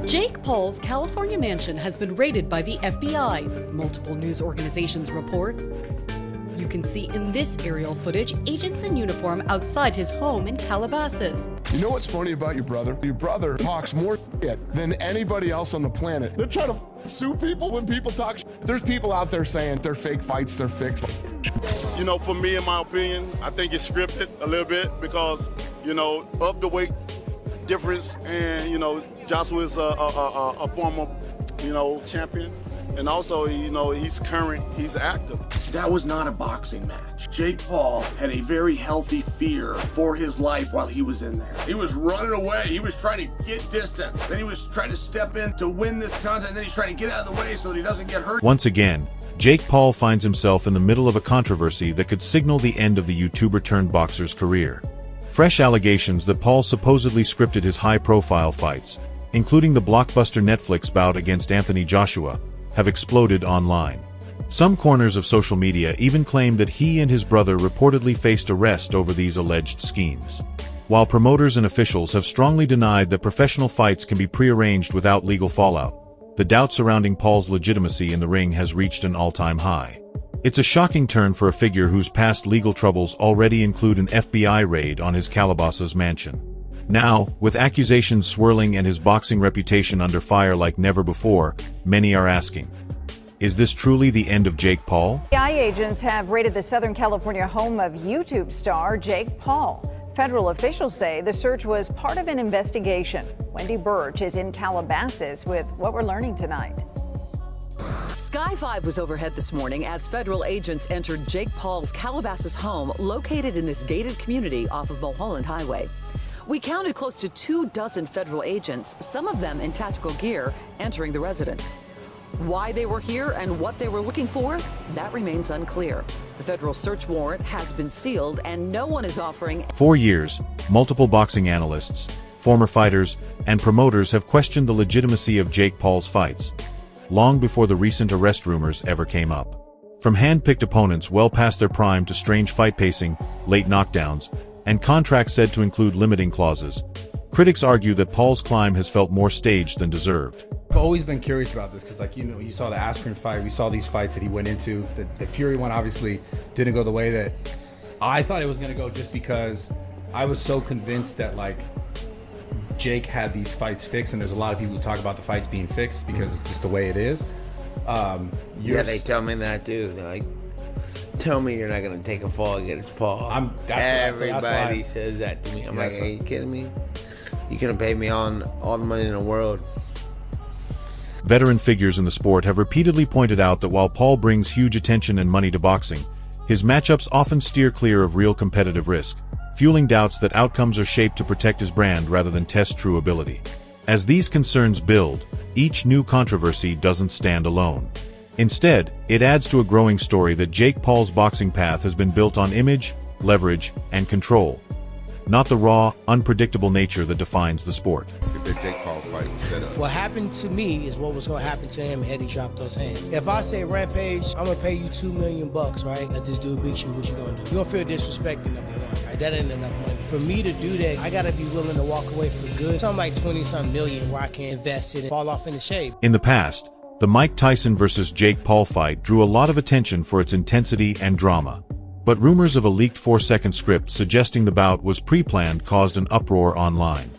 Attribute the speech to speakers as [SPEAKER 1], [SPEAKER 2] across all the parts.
[SPEAKER 1] Jake Paul's California mansion has been raided by the FBI, multiple news organizations report. You can see in this aerial footage agents in uniform outside his home in Calabasas.
[SPEAKER 2] You know what's funny about your brother? Your brother talks more shit than anybody else on the planet. They're trying to sue people when people talk shit. There's people out there saying they're fake fights, they're fixed.
[SPEAKER 3] You know, for me, in my opinion, I think it's scripted a little bit because, you know, of the weight difference, and, you know, Joshua's a former, you know, champion. And also, you know, he's current, he's active.
[SPEAKER 4] That was not a boxing match. Jake Paul had a very healthy fear for his life while he was in there. He was running away. He was trying to get distance. Then he was trying to step in to win this contest. And then he's trying to get out of the way so that he doesn't get hurt.
[SPEAKER 5] Once again, Jake Paul finds himself in the middle of a controversy that could signal the end of the YouTuber-turned-boxer's career. Fresh allegations that Paul supposedly scripted his high-profile fights, including the blockbuster Netflix bout against Anthony Joshua, have exploded online. Some corners of social media even claim that he and his brother reportedly faced arrest over these alleged schemes. While promoters and officials have strongly denied that professional fights can be prearranged without legal fallout, the doubt surrounding Paul's legitimacy in the ring has reached an all-time high. It's a shocking turn for a figure whose past legal troubles already include an FBI raid on his Calabasas mansion. Now, with accusations swirling and his boxing reputation under fire like never before, many are asking, is this truly the end of Jake Paul?
[SPEAKER 6] FBI agents have raided the Southern California home of YouTube star Jake Paul. Federal officials say the search was part of an investigation. Wendy Birch is in Calabasas with what we're learning tonight.
[SPEAKER 7] Sky 5 was overhead this morning as federal agents entered Jake Paul's Calabasas home located in this gated community off of Mulholland Highway. We counted close to 24 federal agents, some of them in tactical gear, entering the residence. Why they were here and what they were looking for, that remains unclear. The federal search warrant has been sealed and no one is offering.
[SPEAKER 5] For years, multiple boxing analysts, former fighters, and promoters have questioned the legitimacy of Jake Paul's fights, long before the recent arrest rumors ever came up. From hand-picked opponents well past their prime to strange fight pacing, late knockdowns, and contracts said to include limiting clauses, critics argue that Paul's climb has felt more staged than deserved.
[SPEAKER 8] I've always been curious about this because, like, you know, you saw the Askren fight, we saw these fights that he went into. The Fury one obviously didn't go the way that I thought it was going to go, just because I was so convinced that, like, Jake had these fights fixed, and there's a lot of people who talk about the fights being fixed because it's just the way it is.
[SPEAKER 9] Yeah, they tell me that too. They're like, tell me you're not going to take a fall against Paul. Everybody says that to me. I'm like, are you kidding me? You couldn't pay me on all the money in the world.
[SPEAKER 5] Veteran figures in the sport have repeatedly pointed out that while Paul brings huge attention and money to boxing, his matchups often steer clear of real competitive risk, fueling doubts that outcomes are shaped to protect his brand rather than test true ability. As these concerns build, each new controversy doesn't stand alone. Instead, it adds to a growing story that Jake Paul's boxing path has been built on image, leverage, and control, not the raw, unpredictable nature that defines the sport.
[SPEAKER 10] The Jake Paul fight was set up.
[SPEAKER 11] What happened to me is what was going to happen to him had he dropped those hands. If I say, Rampage, I'm going to pay you $2 million, right? Let this dude beat you, what you going to do? You're going to feel disrespected, number one. Right? That ain't enough money. For me to do that, I got to be willing to walk away for good. Something like 20-something million where I can invest it and fall off into shape.
[SPEAKER 5] In the past, the Mike Tyson versus Jake Paul fight drew a lot of attention for its intensity and drama. But rumors of a leaked 4-second script suggesting the bout was pre-planned caused an uproar online.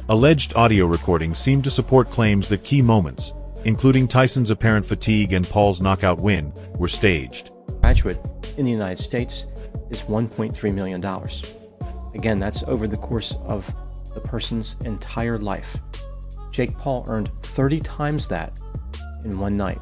[SPEAKER 5] Alleged audio recordings seemed to support claims that key moments, including Tyson's apparent fatigue and Paul's knockout win, were staged.
[SPEAKER 12] Graduate in the United States is $1.3 million. Again, that's over the course of the person's entire life. Jake Paul earned 30 times that in one night.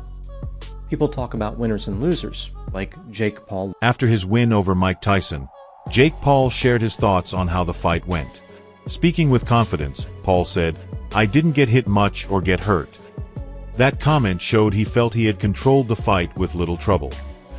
[SPEAKER 12] People talk about winners and losers, like Jake Paul.
[SPEAKER 5] After his win over Mike Tyson, Jake Paul shared his thoughts on how the fight went. Speaking with confidence, Paul said, "I didn't get hit much or get hurt." That comment showed he felt he had controlled the fight with little trouble.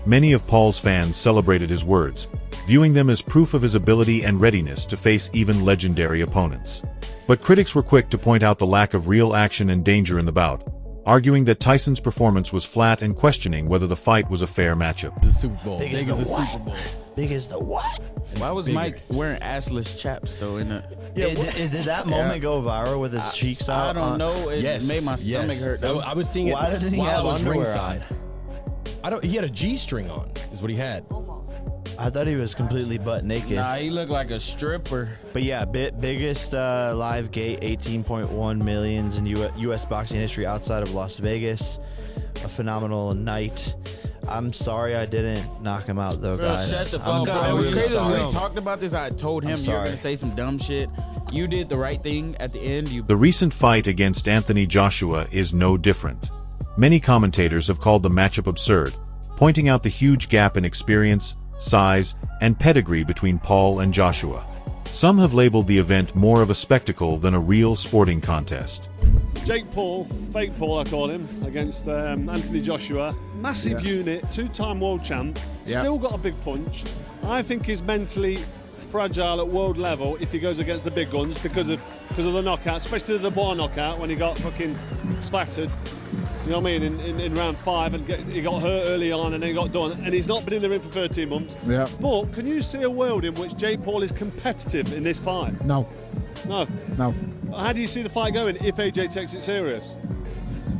[SPEAKER 5] Many of Paul's fans celebrated his words, viewing them as proof of his ability and readiness to face even legendary opponents. But critics were quick to point out the lack of real action and danger in the bout, arguing that Tyson's performance was flat and questioning whether the fight was a fair matchup.
[SPEAKER 13] The Super Bowl.
[SPEAKER 11] Big as the Super Bowl. Big as the what?
[SPEAKER 14] Why was Mike wearing assless chaps though? In the
[SPEAKER 15] did that moment go viral with his cheeks out?
[SPEAKER 14] I don't know. It made my stomach hurt. Though.
[SPEAKER 13] I was seeing it.
[SPEAKER 15] Why didn't he have underwear
[SPEAKER 13] ringside? He had a G-string on. Is what he had.
[SPEAKER 15] I thought he was completely butt naked.
[SPEAKER 14] Nah, he looked like a stripper.
[SPEAKER 15] But yeah, biggest live gate, 18.1 millions in U.S. boxing history outside of Las Vegas. A phenomenal night. I'm sorry I didn't knock him out though, guys.
[SPEAKER 14] Shut the fuck up. It was
[SPEAKER 15] really
[SPEAKER 14] crazy
[SPEAKER 15] sorry.
[SPEAKER 14] when we talked about this. I told him you were gonna say some dumb shit. You did the right thing at the end.
[SPEAKER 5] The recent fight against Anthony Joshua is no different. Many commentators have called the matchup absurd, pointing out the huge gap in experience, size, and pedigree between Paul and Joshua. Some have labeled the event more of a spectacle than a real sporting contest.
[SPEAKER 16] Jake Paul, fake Paul I call him, against Anthony Joshua. Massive unit, two-time world champ, still got a big punch. I think he's mentally fragile at world level if he goes against the big guns because of the knockout, especially the bar knockout when he got fucking splattered. You know what I mean? In round 5, and he got hurt early on and then got done. And he's not been in the ring for 13 months.
[SPEAKER 17] Yeah.
[SPEAKER 16] But can you see a world in which Jake Paul is competitive in this fight?
[SPEAKER 17] No.
[SPEAKER 16] No.
[SPEAKER 17] No.
[SPEAKER 16] How do you see the fight going if AJ takes it serious?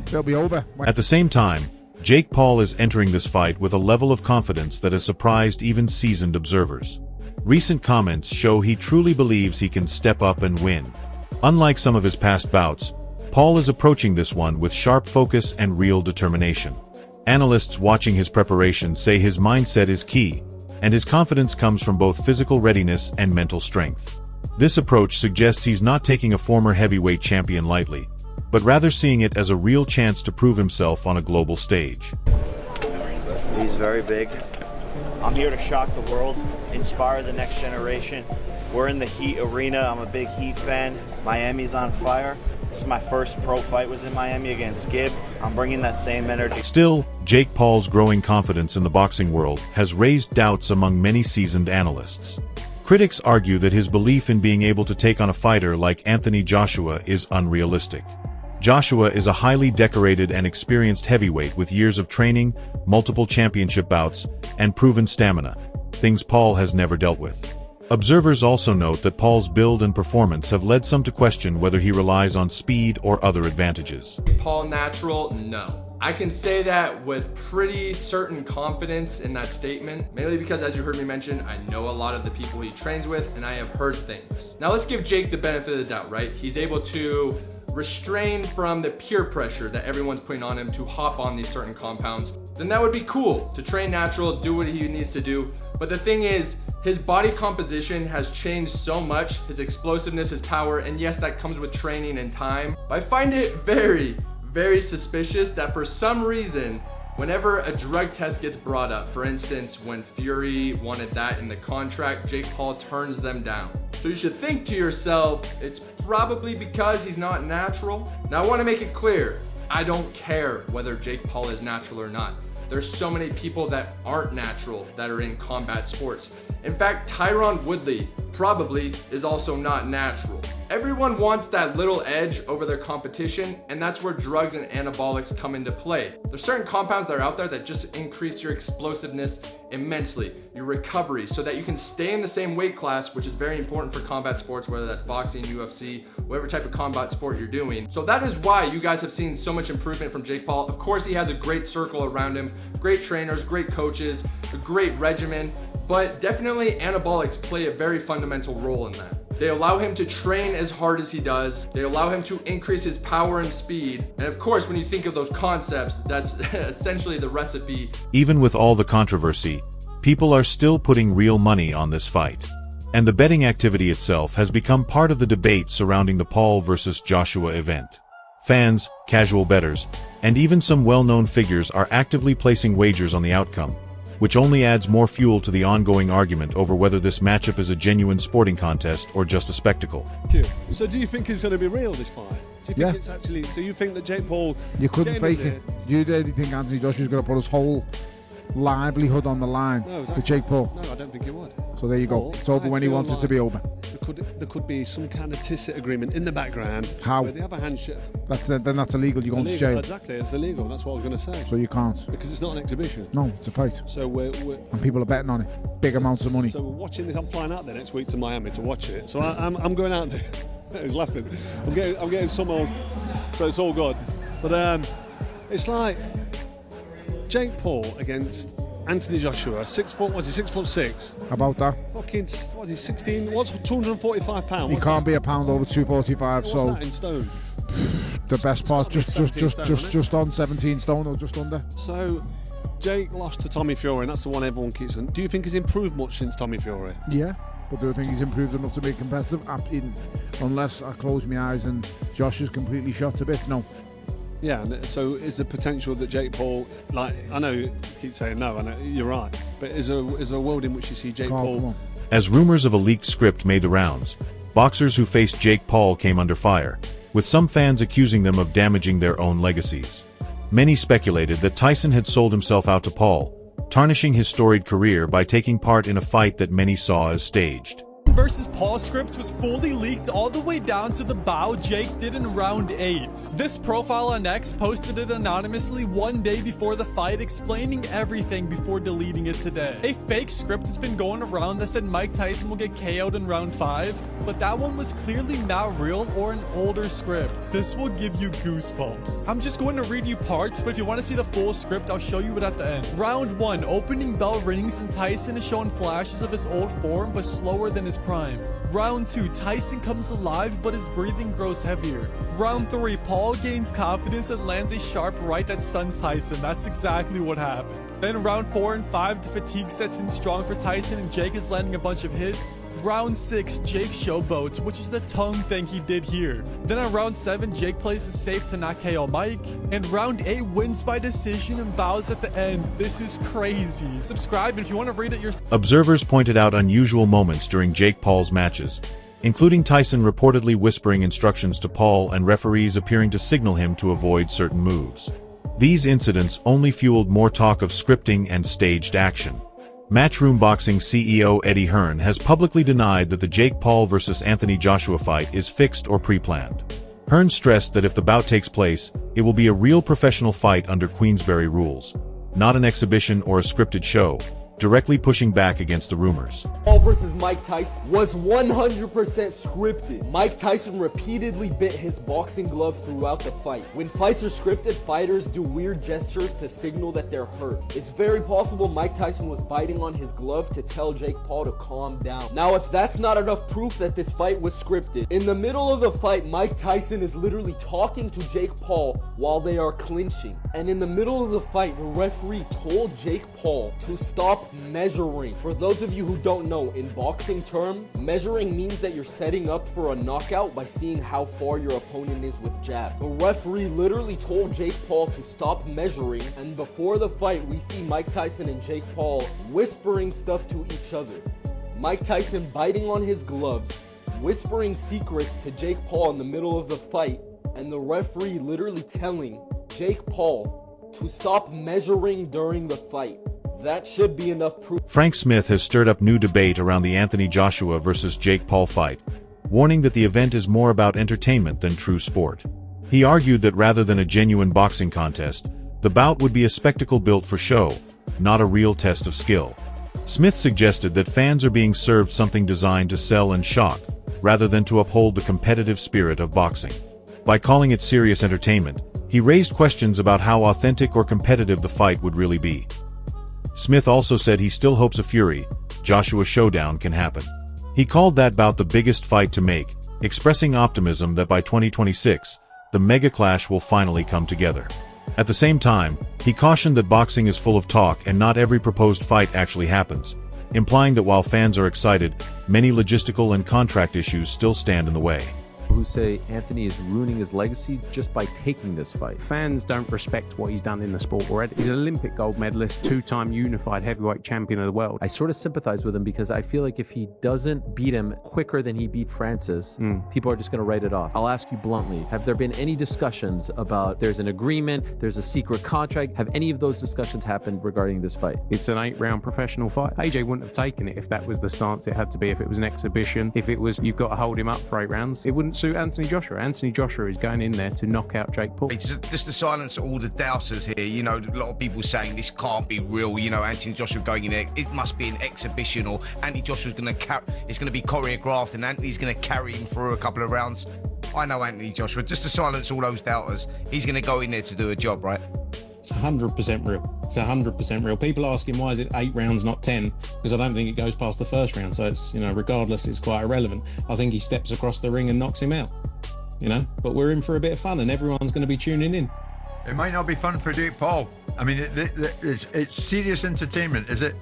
[SPEAKER 17] It'll be over.
[SPEAKER 5] At the same time, Jake Paul is entering this fight with a level of confidence that has surprised even seasoned observers. Recent comments show he truly believes he can step up and win. Unlike some of his past bouts, Paul is approaching this one with sharp focus and real determination. Analysts watching his preparation say his mindset is key, and his confidence comes from both physical readiness and mental strength. This approach suggests he's not taking a former heavyweight champion lightly, but rather seeing it as a real chance to prove himself on a global stage.
[SPEAKER 15] He's very big. I'm here to shock the world, inspire the next generation. We're in the Heat arena. I'm a big Heat fan. Miami's on fire. This is my first pro fight was in Miami against Gibb. I'm bringing that same energy.
[SPEAKER 5] Still, Jake Paul's growing confidence in the boxing world has raised doubts among many seasoned analysts. Critics argue that his belief in being able to take on a fighter like Anthony Joshua is unrealistic. Joshua is a highly decorated and experienced heavyweight with years of training, multiple championship bouts, and proven stamina, things Paul has never dealt with. Observers also note that Paul's build and performance have led some to question whether he relies on speed or other advantages.
[SPEAKER 18] Paul natural? No. I can say that with pretty certain confidence in that statement, mainly because, as you heard me mention, I know a lot of the people he trains with and I have heard things. Now let's give Jake the benefit of the doubt, right? He's able to restrain from the peer pressure that everyone's putting on him to hop on these certain compounds. Then that would be cool to train natural, do what he needs to do. But the thing is, his body composition has changed so much, his explosiveness, his power, and yes, that comes with training and time. But I find it very, very suspicious that for some reason, whenever a drug test gets brought up, for instance, when Fury wanted that in the contract, Jake Paul turns them down. So you should think to yourself, it's probably because he's not natural. Now I want to make it clear, I don't care whether Jake Paul is natural or not. There's so many people that aren't natural that are in combat sports. In fact, Tyron Woodley probably is also not natural. Everyone wants that little edge over their competition, and that's where drugs and anabolics come into play. There's certain compounds that are out there that just increase your explosiveness immensely, your recovery, so that you can stay in the same weight class, which is very important for combat sports, whether that's boxing, UFC, whatever type of combat sport you're doing. So that is why you guys have seen so much improvement from Jake Paul. Of course, he has a great circle around him, great trainers, great coaches, a great regimen, but definitely anabolics play a very fundamental role in that. They allow him to train as hard as he does. They allow him to increase his power and speed. And of course, when you think of those concepts, that's essentially the recipe.
[SPEAKER 5] Even with all the controversy, people are still putting real money on this fight. And the betting activity itself has become part of the debate surrounding the Paul versus Joshua event. Fans, casual bettors, and even some well-known figures are actively placing wagers on the outcome, which only adds more fuel to the ongoing argument over whether this matchup is a genuine sporting contest or just a spectacle.
[SPEAKER 16] So do you think it's going to be real, this fight? Do you think it's actually, so you think that Jake Paul...
[SPEAKER 17] You couldn't fake it. Do you really think Anthony Joshua's going to put his whole livelihood on the line for Jake Paul?
[SPEAKER 16] No, I don't think he would.
[SPEAKER 17] So there you go. It's over when he wants it to be over.
[SPEAKER 16] there could be some kind of tacit agreement in the background.
[SPEAKER 17] How?
[SPEAKER 16] Where they have a handshake.
[SPEAKER 17] Then that's illegal. You're going to jail.
[SPEAKER 16] Exactly, it's illegal. That's what I was going to say.
[SPEAKER 17] So you can't.
[SPEAKER 16] Because it's not an exhibition.
[SPEAKER 17] No, it's a fight.
[SPEAKER 16] So we're
[SPEAKER 17] and people are betting on it. Big amounts of money.
[SPEAKER 16] So we're watching this. I'm flying out there next week to Miami to watch it. So I'm going out there. He's laughing. I'm getting some old. So it's all good. But it's like Jake Paul against Anthony Joshua, 6 foot. Was he 6'6"?
[SPEAKER 17] About that.
[SPEAKER 16] Fucking. What's he 16? What's 245 pounds?
[SPEAKER 17] He can't be a pound over 245.
[SPEAKER 16] What's
[SPEAKER 17] so
[SPEAKER 16] that in stone?
[SPEAKER 17] The best part, just on 17 stone or just under.
[SPEAKER 16] So Jake lost to Tommy Fury, and that's the one everyone keeps on. Do you think he's improved much since Tommy Fury?
[SPEAKER 17] Yeah, but do I think he's improved enough to be competitive? Unless I close my eyes and Josh is completely shot to bits, no.
[SPEAKER 16] Yeah, and so is the potential that Jake Paul, like, I know you keep saying no, I know you're right, but is there a world in which you see Jake Paul?
[SPEAKER 5] As rumors of a leaked script made the rounds, boxers who faced Jake Paul came under fire, with some fans accusing them of damaging their own legacies. Many speculated that Tyson had sold himself out to Paul, tarnishing his storied career by taking part in a fight that many saw as staged.
[SPEAKER 19] Versus Paul script was fully leaked all the way down to the bow Jake did in round 8. This profile on X posted it anonymously one day before the fight, explaining everything before deleting it today. A fake script has been going around that said Mike Tyson will get KO'd in round 5, but that one was clearly not real or an older script. This will give you goosebumps. I'm just going to read you parts, but if you want to see the full script, I'll show you it at the end. Round 1, opening bell rings and Tyson is showing flashes of his old form, but slower than his prime. Round 2, Tyson comes alive, but his breathing grows heavier. Round 3, Paul gains confidence and lands a sharp right that stuns Tyson. That's exactly what happened. Then round 4 and 5, the fatigue sets in strong for Tyson and Jake is landing a bunch of hits. Round 6, Jake showboats, which is the tongue thing he did here. Then on round 7, Jake plays it safe to not KO Mike. And round 8 wins by decision and bows at the end. This is crazy. Subscribe if you want to read it yourself.
[SPEAKER 5] Observers pointed out unusual moments during Jake Paul's matches, including Tyson reportedly whispering instructions to Paul and referees appearing to signal him to avoid certain moves. These incidents only fueled more talk of scripting and staged action. Matchroom Boxing CEO Eddie Hearn has publicly denied that the Jake Paul vs. Anthony Joshua fight is fixed or pre-planned. Hearn stressed that if the bout takes place, it will be a real professional fight under Queensberry rules, not an exhibition or a scripted show, directly pushing back against the rumors.
[SPEAKER 20] Paul versus Mike Tyson was 100% scripted. Mike Tyson repeatedly bit his boxing glove throughout the fight. When fights are scripted, fighters do weird gestures to signal that they're hurt. It's very possible Mike Tyson was biting on his glove to tell Jake Paul to calm down. Now, if that's not enough proof that this fight was scripted, in the middle of the fight, Mike Tyson is literally talking to Jake Paul while they are clinching. And in the middle of the fight, the referee told Jake Paul to stop measuring. For those of you who don't know, in boxing terms, measuring means that you're setting up for a knockout by seeing how far your opponent is with jab. The referee literally told Jake Paul to stop measuring, and before the fight, we see Mike Tyson and Jake Paul whispering stuff to each other. Mike Tyson biting on his gloves, whispering secrets to Jake Paul in the middle of the fight, and the referee literally telling Jake Paul to stop measuring during the fight. That should be enough proof.
[SPEAKER 5] Frank Smith has stirred up new debate around the Anthony Joshua vs. Jake Paul fight, warning that the event is more about entertainment than true sport. He argued that rather than a genuine boxing contest, the bout would be a spectacle built for show, not a real test of skill. Smith suggested that fans are being served something designed to sell and shock, rather than to uphold the competitive spirit of boxing. By calling it serious entertainment, he raised questions about how authentic or competitive the fight would really be. Smith also said he still hopes a Fury-Joshua showdown can happen. He called that bout the biggest fight to make, expressing optimism that by 2026, the mega clash will finally come together. At the same time, he cautioned that boxing is full of talk and not every proposed fight actually happens, implying that while fans are excited, many logistical and contract issues still stand in the way.
[SPEAKER 21] people who say Anthony is ruining his legacy just by taking this fight.
[SPEAKER 22] Fans don't respect what he's done in the sport already. He's an Olympic gold medalist, two-time unified heavyweight champion of the world.
[SPEAKER 21] I sort of sympathize with him because I feel like if he doesn't beat him quicker than he beat Francis, people are just going to write it off. I'll ask you bluntly, have there been any discussions about there's an agreement, there's a secret contract? Have any of those discussions happened regarding this fight?
[SPEAKER 22] It's an 8-round professional fight. AJ wouldn't have taken it if that was the stance it had to be, if it was an exhibition, if it was you've got to hold him up for 8 rounds. It wouldn't suit Anthony Joshua. Anthony Joshua is going in there to knock out Jake Paul.
[SPEAKER 23] It's just to silence all the doubters here. You know, a lot of people saying this can't be real. You know, Anthony Joshua going in there, it must be an exhibition, or Anthony Joshua's going to it's going to be choreographed and Anthony's going to carry him through a couple of rounds. I know Anthony Joshua, just to silence all those doubters, he's going to go in there to do a job, right?
[SPEAKER 22] It's 100% real. It's 100% real. People asking why is it 8 rounds, not 10? Because I don't think it goes past the first round. So it's, you know, regardless, it's quite irrelevant. I think he steps across the ring and knocks him out, you know, but we're in for a bit of fun and everyone's going to be tuning in.
[SPEAKER 24] It might not be fun for Jake Paul. I mean, it's serious entertainment, is it?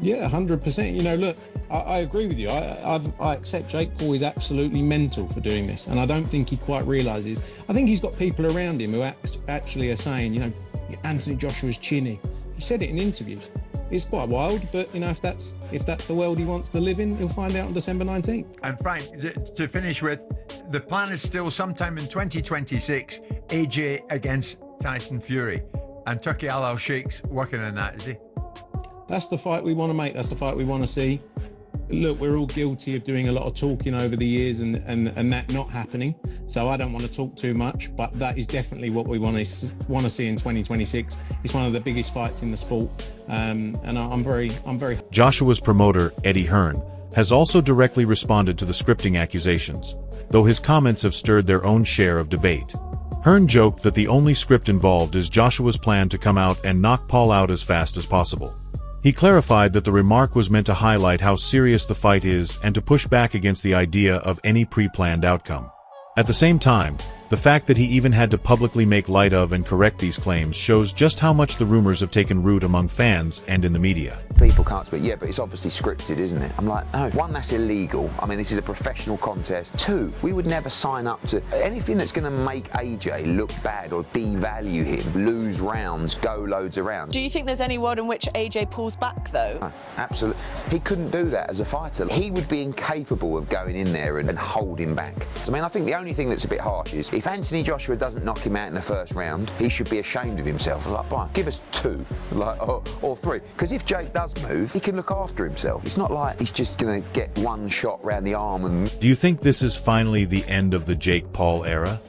[SPEAKER 22] Yeah, 100%. You know, look, I agree with you. I accept Jake Paul is absolutely mental for doing this, and I don't think he quite realises. I think he's got people around him who actually are saying, you know, Anthony Joshua's chinny. He said it in interviews. It's quite wild, but you know, if that's the world he wants to live in, he'll find out on December 19th.
[SPEAKER 24] And Frank, to finish with, the plan is still sometime in 2026, AJ against Tyson Fury, and Turki Al-Sheikh's working on that, is he?
[SPEAKER 22] That's the fight we want to make. That's the fight we want to see. Look, we're all guilty of doing a lot of talking over the years and that not happening. So I don't want to talk too much, but that is definitely what we want to see in 2026. It's one of the biggest fights in the sport, and I'm very.
[SPEAKER 5] Joshua's promoter, Eddie Hearn, has also directly responded to the scripting accusations, though his comments have stirred their own share of debate. Hearn joked that the only script involved is Joshua's plan to come out and knock Paul out as fast as possible. He clarified that the remark was meant to highlight how serious the fight is and to push back against the idea of any pre-planned outcome. At the same time, the fact that he even had to publicly make light of and correct these claims shows just how much the rumors have taken root among fans and in the media.
[SPEAKER 25] People can't speak, yeah, but it's obviously scripted, isn't it? I'm like, no. 1, that's illegal. I mean, this is a professional contest. 2, we would never sign up to anything that's going to make AJ look bad or devalue him, lose rounds, go loads of rounds.
[SPEAKER 26] Do you think there's any world in which AJ pulls back, though?
[SPEAKER 25] No, absolutely. He couldn't do that as a fighter. He would be incapable of going in there and holding back. So, I mean, I think the only thing that's a bit harsh is if Anthony Joshua doesn't knock him out in the first round, he should be ashamed of himself. Like, fine, give us 2, or 3. Because if Jake does move, he can look after himself. It's not like he's just going to get one shot round the arm and...
[SPEAKER 5] Do you think this is finally the end of the Jake Paul era?